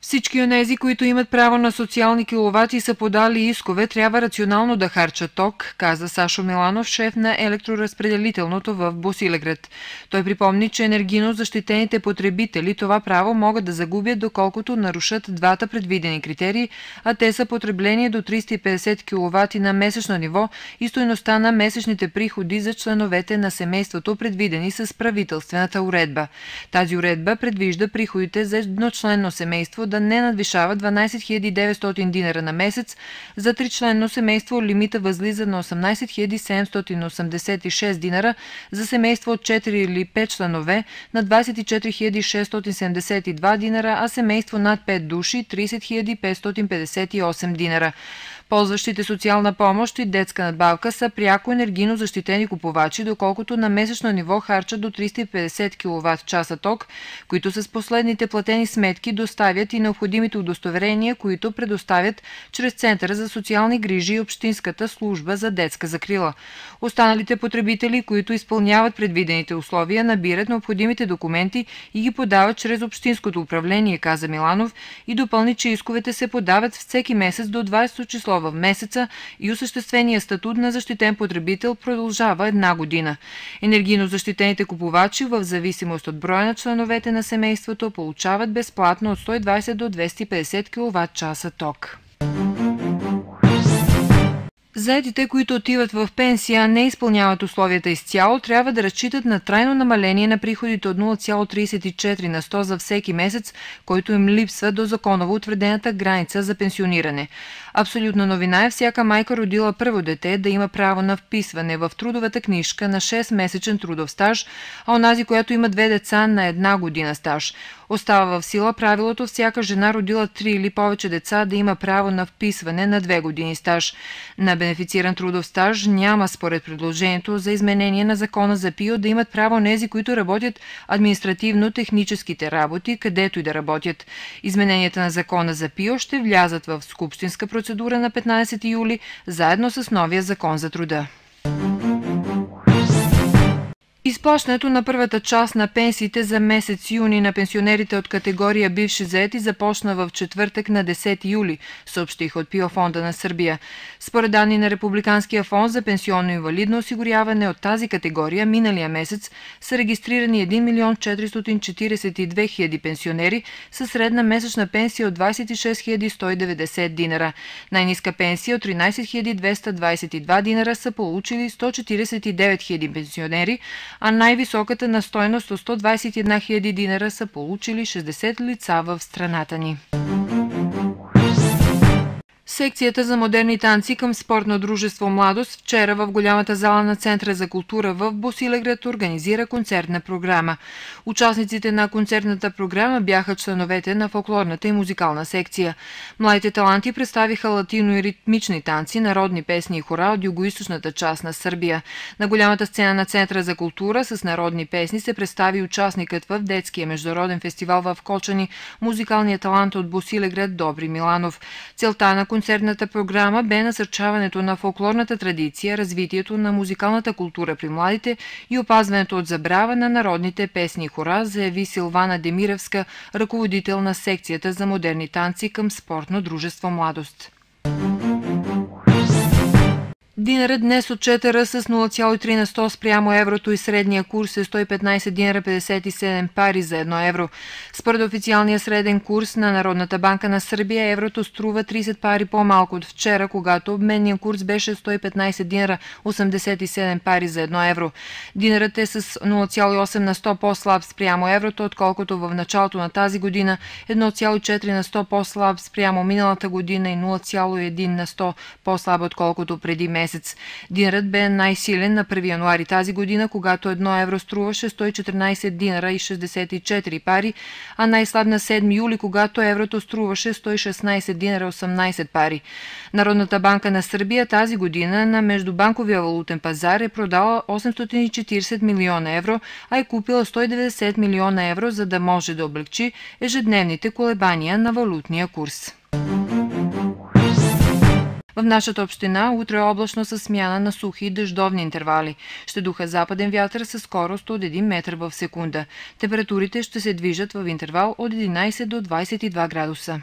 Всички онези, които имат право на социални киловати и са подали искове, трябва рационално да харчат ток, каза Сашо Миланов, шеф на електроразпределителното в Босилеград. Той припомни, че енергийно защитените потребители това право могат да загубят, доколкото нарушат двата предвидени критерии, а те са потребление до 350 киловати на месечно ниво и стойността на месечните приходи за членовете на семейството, предвидени с правителствената уредба. Тази уредба предвижда приходите за едночленно семейство да не надвишава 12 900 динара на месец, за тричленно семейство лимита възлиза на 18 786 динара, за семейство от 4 или 5 членове на 24 672 динара, а семейство над 5 души 30 558 динара. Ползващите социална помощ и детска надбавка са пряко енергийно защитени купувачи, доколкото на месечно ниво харчат до 350 кВт-часа ток, които с последните платени сметки доставят и необходимите удостоверения, които предоставят чрез Центъра за социални грижи и Общинската служба за детска закрила. Останалите потребители, които изпълняват предвидените условия, набират необходимите документи и ги подават чрез Общинското управление, каза Миланов, и допълни, че исковете се подават всеки месец до 20 число в месеца и осъществения статут на защитен потребител продължава една година. Енергийно защитените купувачи, в зависимост от броя на членовете на семейството, получават безплатно от 120 до 250 кВт-часа ток. Заетите, които отиват в пенсия, не изпълняват условията изцяло, трябва да разчитат на трайно намаление на приходите от 0,34 на 100 за всеки месец, който им липсва до законово утвърдената граница за пенсиониране. Абсолютна новина е всяка майка, родила първо дете, да има право на вписване в трудовата книжка на 6-месечен трудов стаж, а онази, която има 2 деца, на 1 година стаж. Остава в сила правилото всяка жена, родила 3 или повече деца, да има право на вписване на 2 години стаж. На бенефициран трудов стаж няма, според предложението за изменение на закона за ПИО, да имат право онези, които работят административно-техническите работи, където и да работят. Измененията на закона за ПИО ще влязат в скупщинска процедура на 15 юли, заедно с новия закон за труда. Изплащането на първата част на пенсиите за месец юни на пенсионерите от категория бивши заети започна в четвъртък на 10 юли, съобщиха от ПИО фонда на Сърбия. Според данни на Републиканския фонд за пенсионно инвалидно осигуряване от тази категория миналия месец са регистрирани 1 442 000 пенсионери със средна месечна пенсия от 26 190 динара. Най-ниска пенсия от 13 222 динара са получили 149 000 пенсионери, а най-високата на стойност от 121 000 динара са получили 60 лица в страната ни. Секцията за модерни танци към спортно дружество „Младост“ вчера в голямата зала на Центъра за култура в Босилеград организира концертна програма. Участниците на концертната програма бяха членовете на фолклорната и музикална секция. Младите таланти представиха латино и ритмични танци, народни песни и хора от югоизточната част на Сърбия. На голямата сцена на Центъра за култура с народни песни се представи участникът в детския международен фестивал в Кочани, музикалният талант от Босилеград Добри Миланов. Целта на концертната програма бе насърчаването на фолклорната традиция, развитието на музикалната култура при младите и опазването от забрава на народните песни и хора, заяви Силвана Демиревска, ръководител на секцията за модерни танци към спортно дружество „Младост“. Динарът днес отчете ръст с 0,3 на 100 спрямо еврото и средния курс е 115 динара 57 пари за 1 евро. Според официалния среден курс на Народната банка на Сърбия, еврото струва 30 пари по-малко от вчера, когато обменният курс беше 115 динара 87 пари за 1 евро. Динарът е с 0,8 на 100 по-слаб спрямо еврото, отколкото в началото на тази година, 1,4 на 100 по-слаб спрямо миналата година и 0,1 на 100 по-слаб отколкото преди месец. Динарът бе най-силен на 1 януари тази година, когато 1 евро струваше 114 динара и 64 пари, а най-слаб на 7 юли, когато еврото струваше 116 динара 18 пари. Народната банка на Сърбия тази година на междубанковия валутен пазар е продала 840 милиона евро, а е купила 190 милиона евро, за да може да облегчи ежедневните колебания на валутния курс. В нашата община утре е облачно с смяна на сухи и дъждовни интервали. Ще духа западен вятър със скорост от 1 метър в секунда. Температурите ще се движат в интервал от 11 до 22 градуса.